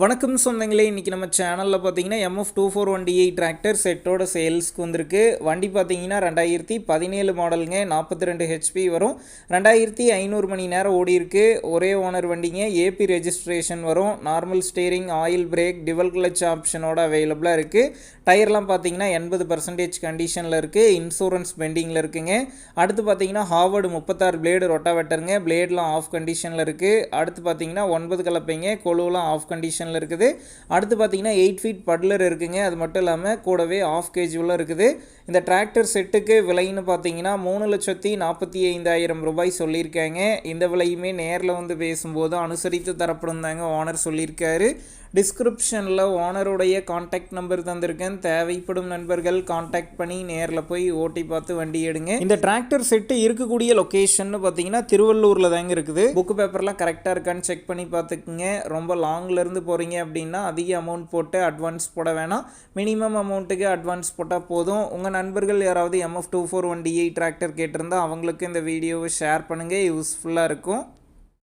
வணக்கம் சொந்தங்களே, இன்றைக்கி நம்ம சேனலில் பார்த்தீங்கன்னா MF2418 டிராக்டர் செட்டோட சேல்ஸ்க்கு வந்திருக்கு. வண்டி பார்த்தீங்கன்னா 2017 மாடலுங்க, 42 ஹெச்பி வரும், 2500 மணி நேரம் ஓடி இருக்கு. ஒரே ஓனர் வண்டிங்க, ஏபி ரெஜிஸ்ட்ரேஷன் வரும். நார்மல் ஸ்டேரிங், ஆயில் பிரேக், டிவல் கிளச் ஆப்ஷனோட அவைலபிளாக இருக்குது. டயர்லாம் பார்த்தீங்கன்னா 80% கண்டிஷனில் இருக்குது. இன்சூரன்ஸ் பெண்டிங்கில் இருக்குங்க. அடுத்து பார்த்தீங்கன்னா ஹார்வர்டு 36 பிளேடு ரொட்டாவேட்டருங்க, பிளேட்லாம் ஆஃப் கண்டிஷனில் இருக்குது. அடுத்து பார்த்தீங்கன்னா 9 கலப்பைங்க, கொழுவெலாம் ஆஃப் கண்டிஷன் இருக்குது. அடுத்து பார்த்தீங்கன்னா 8 ஃபீட் பட்லர் இருக்குங்க. அது மட்டும் இல்லாமல் கூடவே ஆஃப் கேஜுவலாக இருக்குது. இந்த டிராக்டர் செட்டுக்கு விலைன்னு பார்த்தீங்கன்னா 3,45,000 ரூபாய் சொல்லியிருக்காங்க. இந்த விலையுமே நேரில் வந்து பேசும்போது அனுசரித்து தரப்படும் தாங்க ஓனர் சொல்லியிருக்காரு. டிஸ்கிரிப்ஷனில் ஓனருடைய கான்டாக்ட் நம்பர் தந்திருக்கேன். தேவைப்படும் நண்பர்கள் கான்டாக்ட் பண்ணி நேரில் போய் ஓட்டி பார்த்து வண்டி எடுங்க. இந்த டிராக்டர் செட்டு இருக்கக்கூடிய லொக்கேஷன் பார்த்தீங்கன்னா திருவள்ளூரில் தாங்க இருக்குது. புக்கு பேப்பர்லாம் கரெக்டாக இருக்கான்னு செக் பண்ணி பார்த்துக்குங்க. ரொம்ப லாங்லேருந்து போகிறீங்க அப்படின்னா அதிக அமௌண்ட் போட்டு அட்வான்ஸ் போட வேணாம். மினிமம் அமௌண்ட்டுக்கு அட்வான்ஸ் போட்டால் போதும். உங்கள் நண்பர்கள் யாராவது MF2418 டிராக்டர் கேட்டிருந்தால் அவங்களுக்கு இந்த வீடியோவை ஷேர் பண்ணுங்கள், யூஸ்ஃபுல்லாக இருக்கும்.